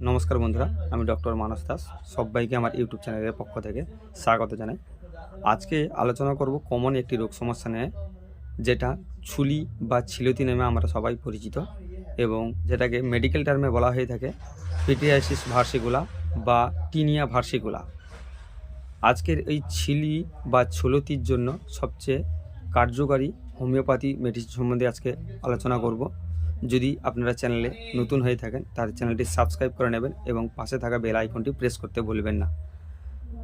নমস্কার বন্ধুরা, আমি ডক্টর মানস দাস। সবাইকে আমার ইউটিউব চ্যানেলের পক্ষ থেকে স্বাগত জানাই। আজকে আলোচনা করব কমন একটি রোগ সমস্যা নিয়ে, যেটা ছুলি বা ছিলতি নামে আমরা সবাই পরিচিত এবং যেটাকে মেডিকেল টার্মে বলা হয়ে থাকে পিটিয়াসিস ভার্সিকুলা বা টিনিয়া ভার্সিকুলা। আজকের এই ছিলি বা ছুলতির জন্য সবচেয়ে কার্যকারী হোমিওপ্যাথি মেডিসিন সম্বন্ধে আজকে আলোচনা করব। যদি আপনারা চ্যানেলে নতুন হয়ে থাকেন তাহলে চ্যানেলটি সাবস্ক্রাইব করে নেবেন এবং পাশে থাকা বেল আইকনটি প্রেস করতে ভুলবেন না।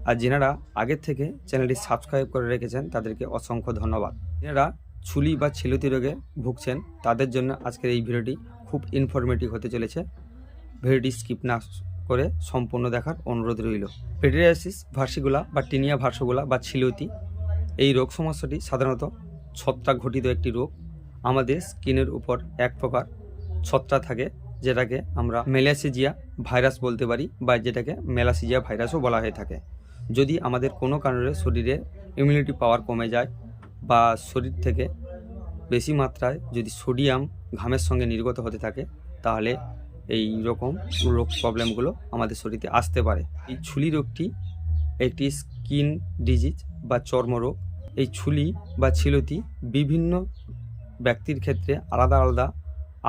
আর যেনারা আগের থেকে চ্যানেলটি সাবস্ক্রাইব করে রেখেছেন তাদেরকে অসংখ্য ধন্যবাদ। যেনারা ছুলি বা ছিলতি রোগে ভুগছেন তাদের জন্য আজকের এই ভিডিওটি খুব ইনফরমেটিভ হতে চলেছে। ভিডিওটি স্কিপ না করে সম্পূর্ণ দেখার অনুরোধ রইল। পিটিয়াসিস ভার্সিকুলা বা টিনিয়া ভার্সিকুলা বা ছিলতি এই রোগ সমস্যাটি সাধারণত ছত্রাক ঘটিত একটি রোগ। আমাদের স্কিনের উপর এক প্রকার ছত্রাক থাকে, যেটাকে আমরা মেলাসিজিয়া ভাইরাস বলতে পারি বা যেটাকে মেলাসিজিয়া ভাইরাসও বলা হয়ে থাকে। যদি আমাদের কোনো কারণে শরীরে ইমিউনিটি পাওয়ার কমে যায় বা শরীর থেকে বেশি মাত্রায় যদি সোডিয়াম ঘামের সঙ্গে নির্গত হতে থাকে, তাহলে এই রকম রোগ প্রবলেমগুলো আমাদের শরীরে আসতে পারে। এই ছুলি রোগটি একটি স্কিন ডিজিজ বা চর্মরোগ। এই ছুলি বা ছিলতি বিভিন্ন ব্যক্তির ক্ষেত্রে আলাদা আলাদা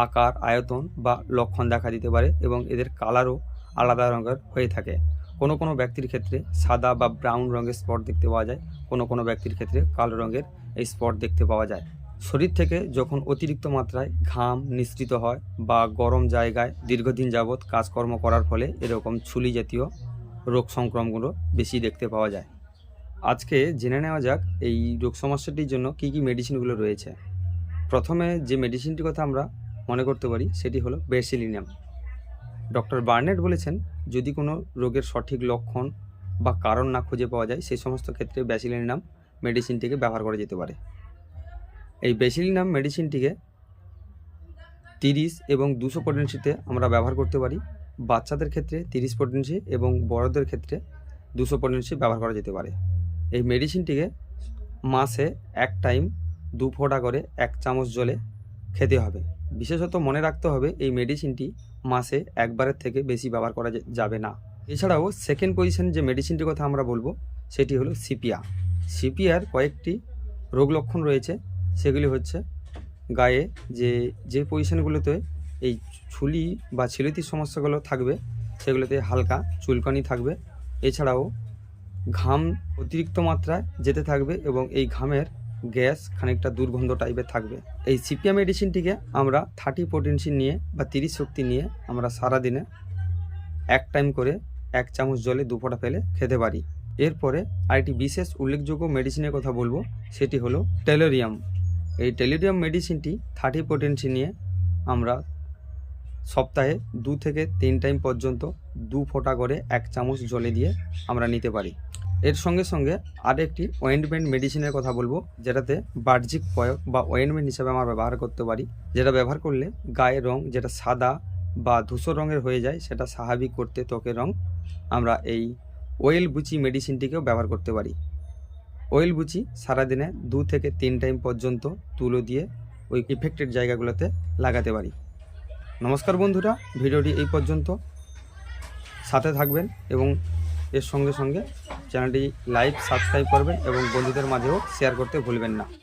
আকার, আয়তন বা লক্ষণ দেখা দিতে পারে এবং এদের কালারও আলাদা রঙের হয়ে থাকে। কোনো কোনো ব্যক্তির ক্ষেত্রে সাদা বা ব্রাউন রঙের স্পট দেখতে পাওয়া যায়, কোনো কোনো ব্যক্তির ক্ষেত্রে কালো রঙের এই স্পট দেখতে পাওয়া যায়। শরীর থেকে যখন অতিরিক্ত মাত্রায় ঘাম নিঃসৃত হয় বা গরম জায়গায় দীর্ঘদিন যাবৎ কাজকর্ম করার ফলে এরকম ছুলি জাতীয় রোগ সংক্রমণগুলো বেশি দেখতে পাওয়া যায়। আজকে জেনে নেওয়া যাক এই রোগ সমস্যাটির জন্য কী কী মেডিসিনগুলো রয়েছে। প্রথমে যে মেডিসিনটির কথা আমরা মনে করতে পারি সেটি হলো ব্যাসিলিনাম। ডক্টর বার্নেট বলেছেন, যদি কোনো রোগের সঠিক লক্ষণ বা কারণ না খুঁজে পাওয়া যায় সেই সমস্ত ক্ষেত্রে ব্যাসিলিনাম মেডিসিনটিকে ব্যবহার করা যেতে পারে। এই ব্যাসিলিনাম মেডিসিনটিকে 30 এবং 200 পটেন্সিতে আমরা ব্যবহার করতে পারি। বাচ্চাদের ক্ষেত্রে 30 পটেন্সি এবং বড়দের ক্ষেত্রে 200 পটেন্সি ব্যবহার করা যেতে পারে। এই মেডিসিনটিকে মাসে এক টাইম 2 ফোঁটা করে 1 চামচ জলে খেতে হবে। বিশেষত মনে রাখতে হবে এই মেডিসিনটি মাসে একবারের থেকে বেশি ব্যবহার করা যাবে না। এছাড়াও সেকেন্ড পজিশন যে মেডিসিনটির কথা আমরা বলবো সেটি হলো সিপিয়া। সিপিয়ার কয়েকটি রোগ লক্ষণ রয়েছে, সেগুলি হচ্ছে গায়ে যে পজিশনগুলোতে এই ছুলি বা ছিলতির সমস্যাগুলো থাকবে সেগুলোতে হালকা চুলকানি থাকবে। এছাড়াও ঘাম অতিরিক্ত মাত্রায় যেতে থাকবে এবং এই ঘামের গ্যাস খানিকটা দুর্গন্ধ টাইপের থাকবে। এই সিপিয়া মেডিসিনটিকে আমরা 30 পটেন্সি নিয়ে বা 30 শক্তি নিয়ে আমরা সারাদিনে এক টাইম করে 1 চামচ জলে 2 ফোঁটা ফেলে খেতে পারি। এরপরে আরেকটি বিশেষ উল্লেখযোগ্য মেডিসিনের কথা বলবো, সেটি হলো টেলোরিয়াম। এই টেলোরিয়াম মেডিসিনটি 30 পটেন্সি নিয়ে আমরা সপ্তাহে 2 থেকে 3 টাইম পর্যন্ত 2 ফোঁটা করে 1 চামচ জলে দিয়ে আমরা নিতে পারি। এর সঙ্গে সঙ্গে আরেকটি অয়েন্টমেন্ট মেডিসিনের কথা বলবো, যেটাতে বাহ্যিক প্রয়োগ বা অয়েন্টমেন্ট হিসাবে আমরা ব্যবহার করতে পারি। যেটা ব্যবহার করলে গায়ের রং যেটা সাদা বা ধূসর রঙের হয়ে যায় সেটা স্বাভাবিক করতে ত্বকের রং আমরা এই অয়েল বুচি মেডিসিনটিকেও ব্যবহার করতে পারি। অয়েল বুচি সারাদিনে 2 থেকে 3 টাইম পর্যন্ত তুলো দিয়ে ওই ইফেক্টেড জায়গাগুলোতে লাগাতে পারি। নমস্কার বন্ধুরা, ভিডিওটি এই পর্যন্ত। সাথে থাকবেন এবং এর সঙ্গে সঙ্গে চ্যানেলটি লাইক সাবস্ক্রাইব করবেন এবং বন্ধুদের মাঝেও শেয়ার করতে ভুলবেন না।